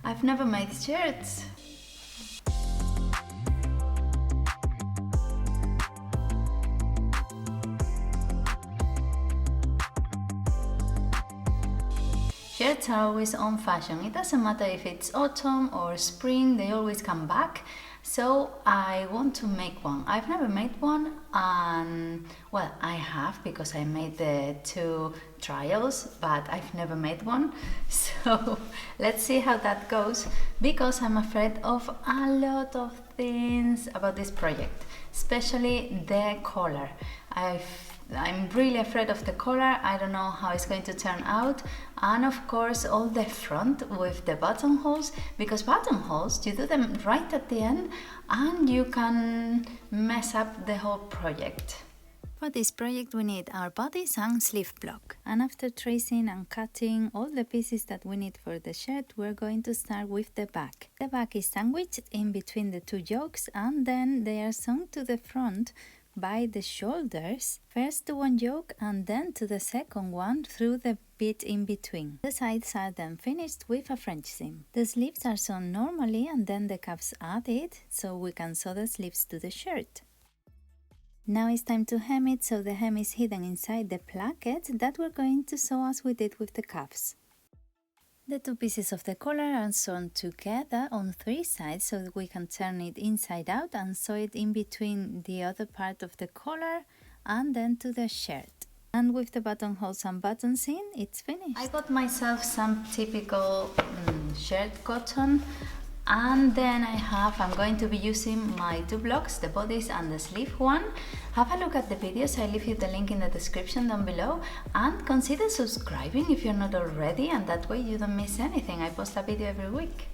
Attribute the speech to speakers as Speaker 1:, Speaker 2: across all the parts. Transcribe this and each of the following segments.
Speaker 1: I've never made shirts. Shirts are always on fashion. It doesn't matter if it's autumn or spring, they always come back. So I want to make one. I've never made one, and well, I have because I made the 2 trials, but I've never made one. So let's see how that goes, because I'm afraid of a lot of things about this project, especially the collar. I'm really afraid of the collar. I don't know how it's going to turn out, and of course all the front with the buttonholes, because buttonholes, you do them right at the end and you can mess up the whole project. For this project we need our bodice and sleeve block, and after tracing and cutting all the pieces that we need for the shirt, we're going to start with the back. The back is sandwiched in between the 2 yokes, and then they are sewn to the front by the shoulders, first to one yoke and then to the second one through the bit in between. The sides are then finished with a French seam. The sleeves are sewn normally and then the cuffs added, so we can sew the sleeves to the shirt. Now it's time to hem it, so the hem is hidden inside the plackets that we're going to sew as we did with the cuffs. The 2 pieces of the collar are sewn together on 3 sides so that we can turn it inside out and sew it in between the other part of the collar and then to the shirt. And with the buttonholes and buttons in, it's finished. I got myself some typical shirt cotton, and then I'm going to be using my 2 blocks, the bodice and the sleeve one. Have a look at the videos, I leave you the link in the description down below, and consider subscribing if you're not already, and that way you don't miss anything. I post a video every week.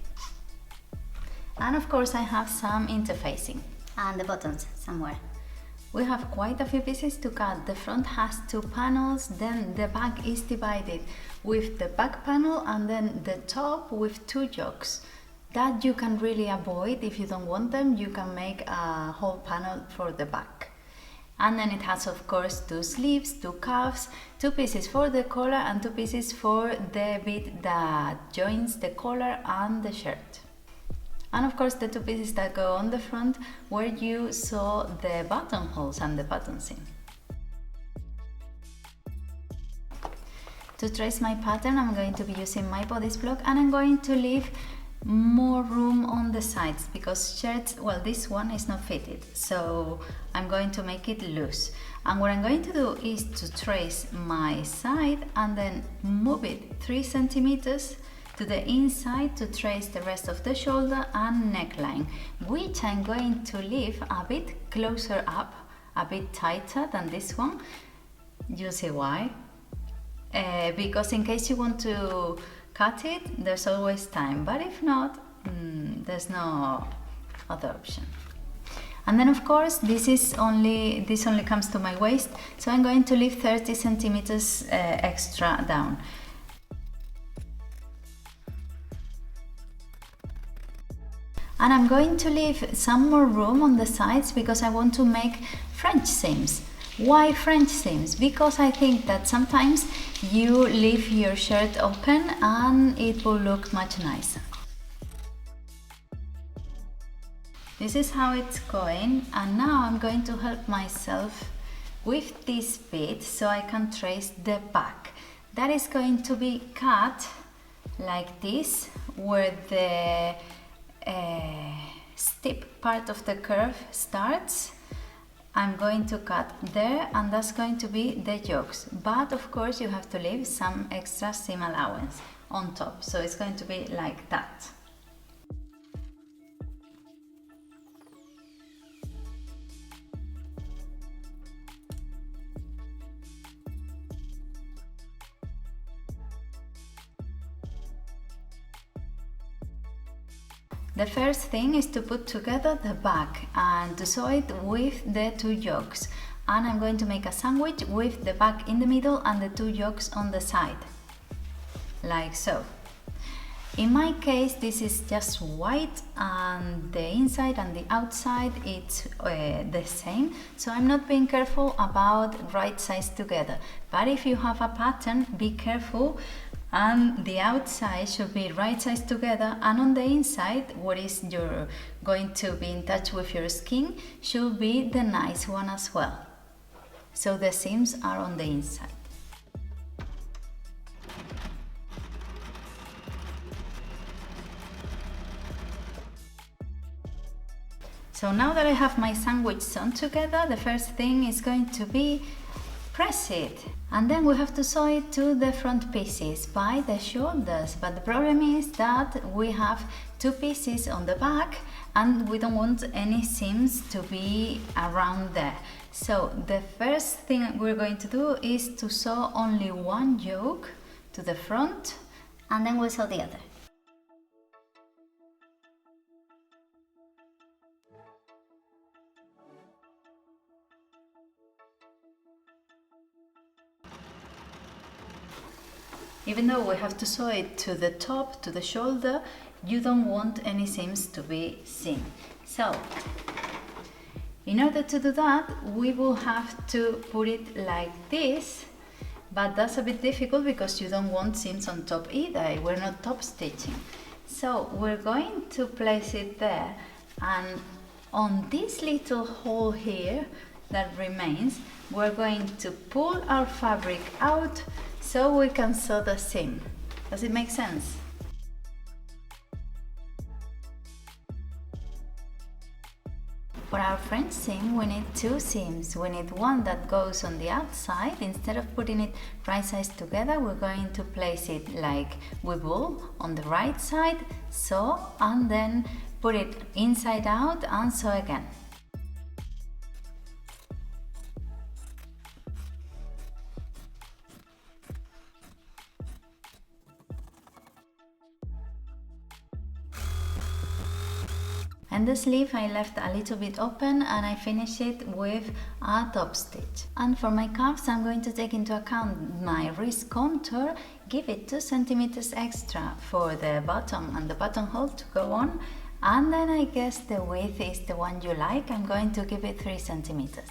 Speaker 1: And of course I have some interfacing.
Speaker 2: And the buttons somewhere.
Speaker 1: We have quite a few pieces to cut. The front has 2 panels, then the back is divided with the back panel and then the top with 2 yokes. That you can really avoid. If you don't want them, you can make a whole panel for the back. And then it has of course 2 sleeves, 2 cuffs, 2 pieces for the collar and 2 pieces for the bit that joins the collar and the shirt. And of course the 2 pieces that go on the front where you sew the buttonholes and the buttons in. To trace my pattern, I'm going to be using my bodice block, and I'm going to leave more room on the sides because shirts, well, this one is not fitted, so I'm going to make it loose. And what I'm going to do is to trace my side and then move it 3 centimeters to the inside to trace the rest of the shoulder and neckline, which I'm going to leave a bit closer up, a bit tighter than this one. You'll see why. Because in case you want to cut it, there's always time, but if not, there's no other option. And then of course this only comes to my waist, so I'm going to leave 30 centimeters extra down. And I'm going to leave some more room on the sides because I want to make French seams. Why French seams? Because I think that sometimes you leave your shirt open and it will look much nicer. This is how it's going, and now I'm going to help myself with this bit so I can trace the back. That is going to be cut like this, where the steep part of the curve starts. I'm going to cut there, and that's going to be the yokes, but of course you have to leave some extra seam allowance on top, so it's going to be like that. The first thing is to put together the back and to sew it with the 2 yokes, and I'm going to make a sandwich with the back in the middle and the 2 yokes on the side, like so. In my case this is just white, and the inside and the outside it's the same, so I'm not being careful about right sides together. But if you have a pattern, be careful and the outside should be right sides together, and on the inside, what is you're going to be in touch with your skin, should be the nice one as well. So the seams are on the inside. So now that I have my sandwich sewn together, the first thing is going to be press it. And then we have to sew it to the front pieces by the shoulders. But the problem is that we have two pieces on the back and we don't want any seams to be around there. So the first thing we're going to do is to sew only one yoke to the front,
Speaker 2: And then we'll sew the other.
Speaker 1: Even though we have to sew it to the top, to the shoulder, you don't want any seams to be seen. So, in order to do that, we will have to put it like this, but that's a bit difficult because you don't want seams on top either. We're not top stitching. So, we're going to place it there, and on this little hole here that remains, we're going to pull our fabric out so we can sew the seam. Does it make sense? For our French seam, we need two seams. We need one that goes on the outside. Instead of putting it right sides together, we're going to place it like we will on the right side, sew, and then put it inside out and sew again. And the sleeve I left a little bit open and I finished it with a top stitch. And for my cuffs, I'm going to take into account my wrist contour, give it 2 centimeters extra for the bottom and the buttonhole to go on, and then I guess the width is the one you like. I'm going to give it 3 centimeters.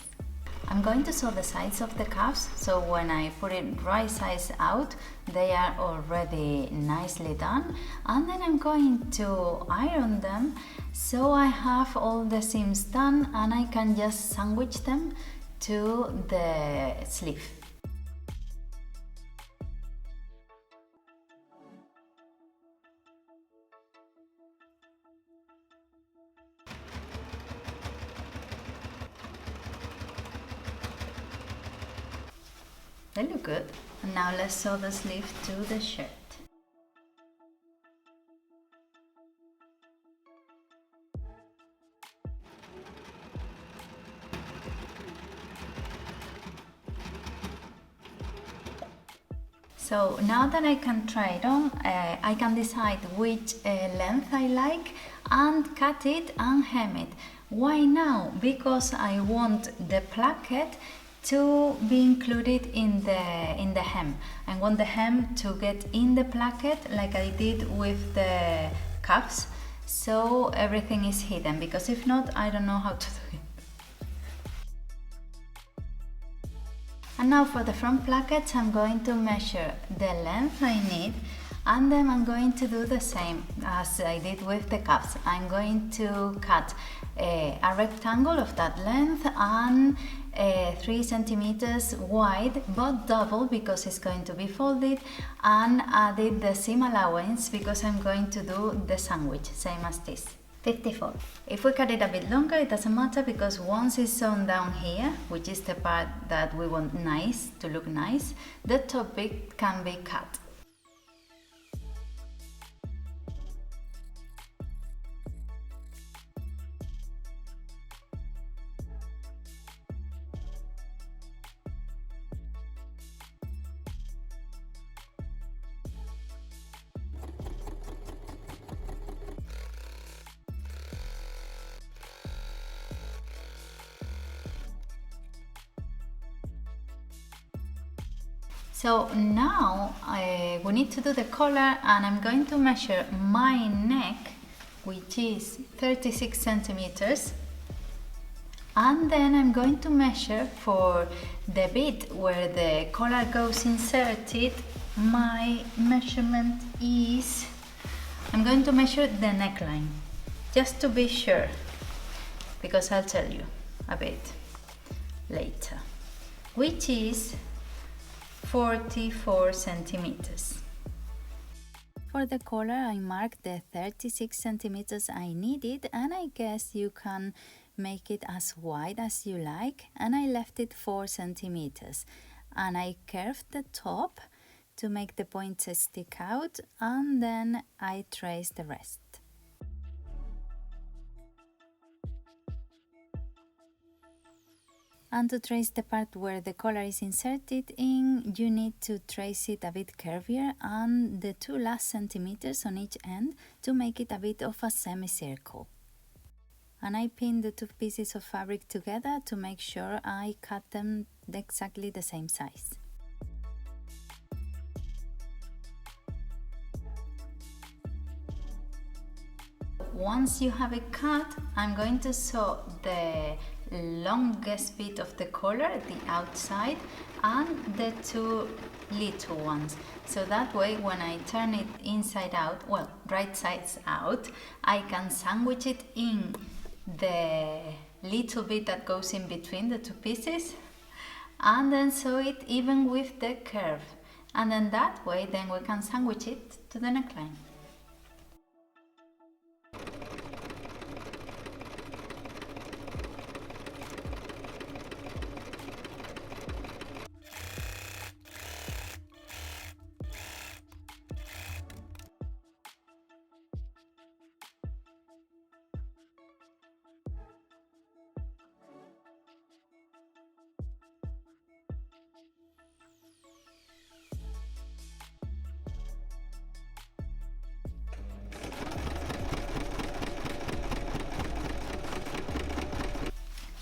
Speaker 1: I'm going to sew the sides of the cuffs, so when I put it right sides out, they are already nicely done, and then I'm going to iron them so I have all the seams done and I can just sandwich them to the sleeve. They look good. And now let's sew the sleeve to the shirt. So now that I can try it on, I can decide which length I like and cut it and hem it. Why now? Because I want the placket to be included in the hem. I want the hem to get in the placket like I did with the cuffs, so everything is hidden, because if not, I don't know how to do it. And now for the front plackets, I'm going to measure the length I need, and then I'm going to do the same as I did with the cuffs. I'm going to cut a rectangle of that length and 3 centimeters wide, but double because it's going to be folded, and added the seam allowance because I'm going to do the sandwich, same as this.
Speaker 2: 54.
Speaker 1: If we cut it a bit longer, it doesn't matter, because once it's sewn down here, which is the part that we want nice, to look nice, the top bit can be cut. So now we need to do the collar, and I'm going to measure my neck, which is 36 centimeters, and then I'm going to measure for the bit where the collar goes inserted my measurement is, I'm going to measure the neckline just to be sure, because I'll tell you a bit later, which is 44 centimeters. For the collar, I marked the 36 centimeters I needed, and I guess you can make it as wide as you like, and I left it 4 centimeters, and I curved the top to make the points stick out, and then I traced the rest. And to trace the part where the collar is inserted in, you need to trace it a bit curvier and the 2 last centimeters on each end to make it a bit of a semicircle. And I pinned the 2 pieces of fabric together to make sure I cut them exactly the same size. Once you have it cut, I'm going to sew the longest bit of the collar, the outside, and the 2 little ones. So that way, when I turn it inside out, well, right sides out, I can sandwich it in the little bit that goes in between the 2 pieces, and then sew it even with the curve. And then that way, then we can sandwich it to the neckline.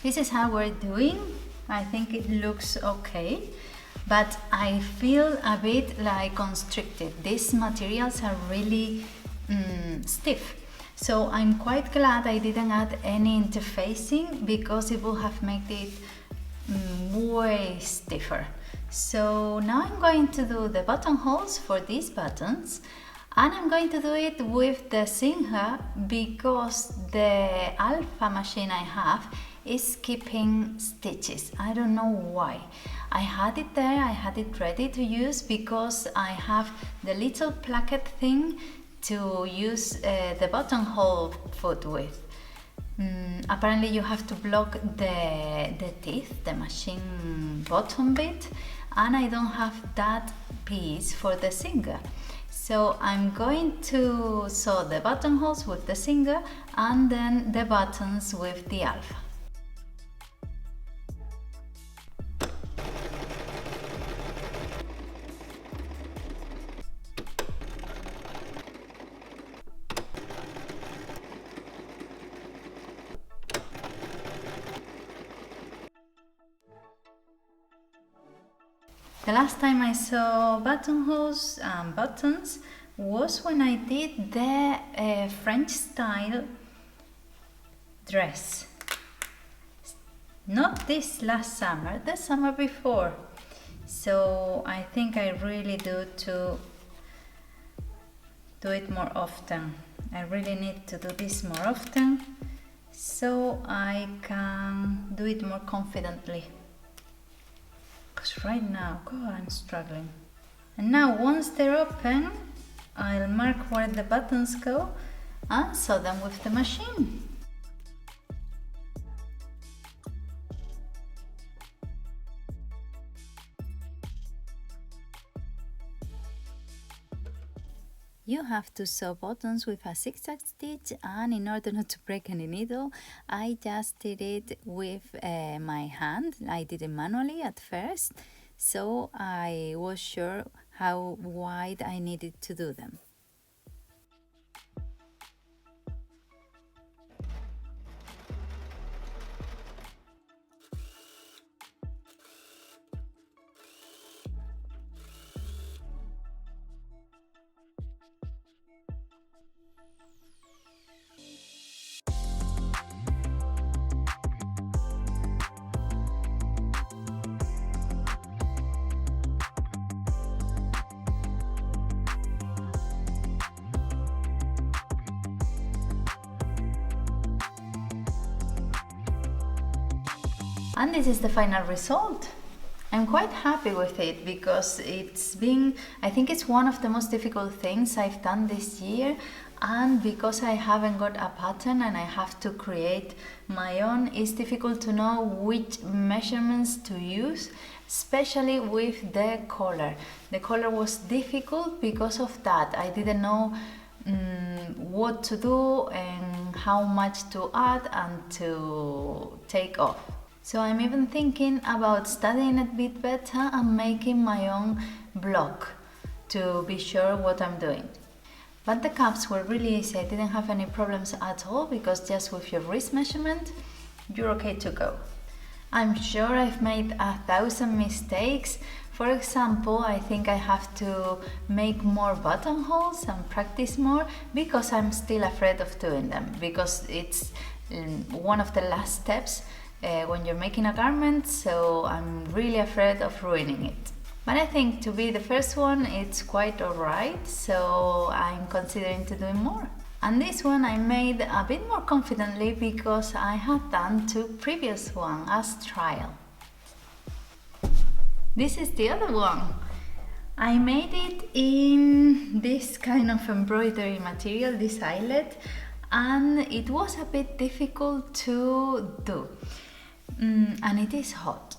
Speaker 1: This is how we're doing. I think it looks okay, but I feel a bit like constricted. These materials are really stiff. So I'm quite glad I didn't add any interfacing, because it would have made it way stiffer. So now I'm going to do the buttonholes for these buttons, and I'm going to do it with the Singer because the Alpha machine I have is skipping stitches. I don't know why. I had it there, I had it ready to use because I have the little placket thing to use the buttonhole foot with. Apparently you have to block the teeth, the machine bottom bit, and I don't have that piece for the Singer. So I'm going to sew the buttonholes with the Singer and then the buttons with the Alpha. The last time I saw buttonholes and buttons was when I did the French style dress. Not this last summer, the summer before. So I think I really do it more often. I really need to do this more often so I can do it more confidently. Because right now, God, I'm struggling. And now once they're open, I'll mark where the buttons go and sew them with the machine. You have to sew buttons with a zigzag stitch, and in order not to break any needle, I just did it with my hand. I did it manually at first, so I was sure how wide I needed to do them. And this is the final result. I'm quite happy with it because I think it's one of the most difficult things I've done this year, and because I haven't got a pattern and I have to create my own, it's difficult to know which measurements to use, especially with the color. The color was difficult because of that. I didn't know what to do and how much to add and to take off. So I'm even thinking about studying a bit better and making my own blog to be sure what I'm doing. But the cups were really easy. I didn't have any problems at all because just with your wrist measurement, you're okay to go. I'm sure I've made 1,000 mistakes. For example, I think I have to make more buttonholes and practice more because I'm still afraid of doing them, because it's one of the last steps when you're making a garment, so I'm really afraid of ruining it. But I think to be the first one, it's quite alright, so I'm considering to doing more. And this one I made a bit more confidently because I had done 2 previous ones as trial. This is the other one. I made it in this kind of embroidery material, this eyelet, and it was a bit difficult to do. And it is hot.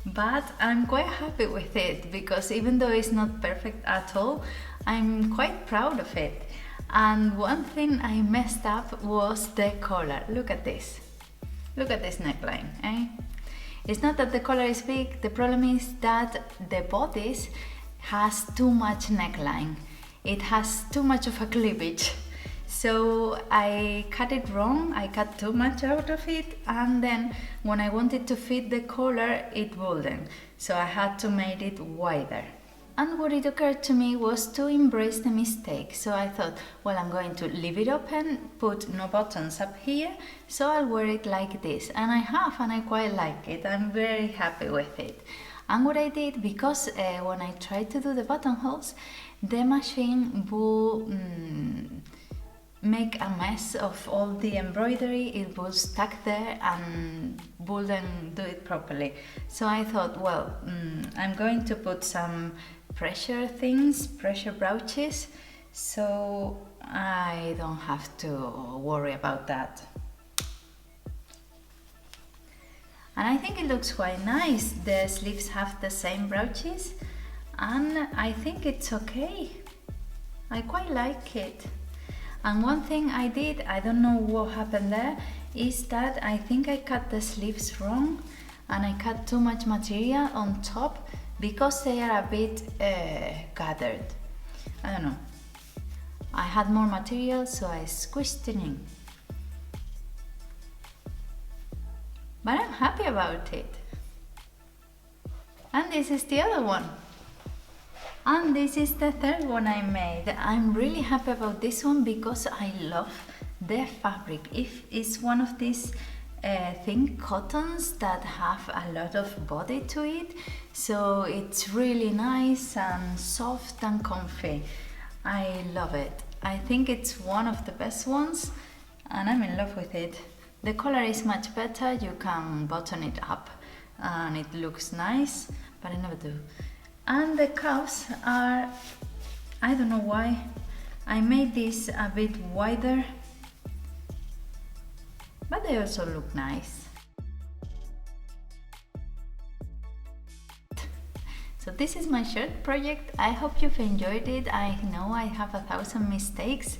Speaker 1: But I'm quite happy with it because even though it's not perfect at all, I'm quite proud of it. And one thing I messed up was the collar. Look at this. Look at this neckline, eh? It's not that the collar is big, the problem is that the bodice has too much neckline. It has too much of a cleavage. So I cut it wrong, I cut too much out of it, and then when I wanted to fit the collar, it wouldn't. So I had to make it wider. And what it occurred to me was to embrace the mistake. So I thought, well, I'm going to leave it open, put no buttons up here, so I'll wear it like this. And I have, and I quite like it. I'm very happy with it. And what I did, because when I tried to do the buttonholes, the machine will make a mess of all the embroidery. It was stuck there and wouldn't do it properly. So I thought, well, I'm going to put some pressure brooches, so I don't have to worry about that. And I think it looks quite nice. The sleeves have the same brooches, and I think it's okay. I quite like it. And one thing I did, I don't know what happened there, is that I think I cut the sleeves wrong and I cut too much material on top because they are a bit gathered. I don't know. I had more material, so I squished it in. But I'm happy about it. And this is the other one. And this is the third one I made. I'm really happy about this one because I love the fabric. It's one of these thin cottons that have a lot of body to it, so it's really nice and soft and comfy. I love it. I think it's one of the best ones and I'm in love with it. The color is much better, you can button it up and it looks nice, but I never do. And the cuffs are, I don't know why, I made this a bit wider, but they also look nice. So this is my shirt project. I hope you've enjoyed it. I know I have 1,000 mistakes,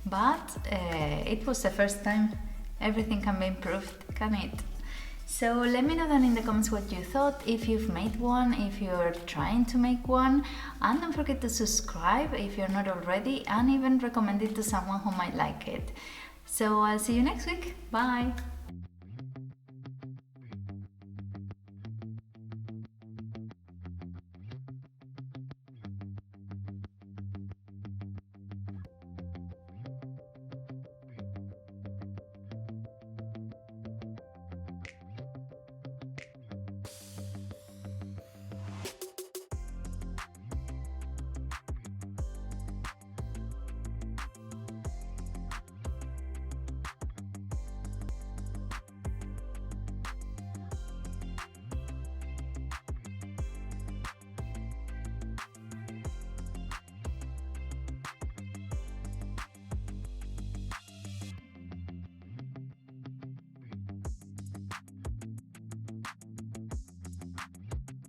Speaker 1: but it was the first time. Everything can be improved, can it? So let me know down in the comments what you thought, if you've made one, if you're trying to make one, and don't forget to subscribe if you're not already, and even recommend it to someone who might like it. So I'll see you next week. Bye!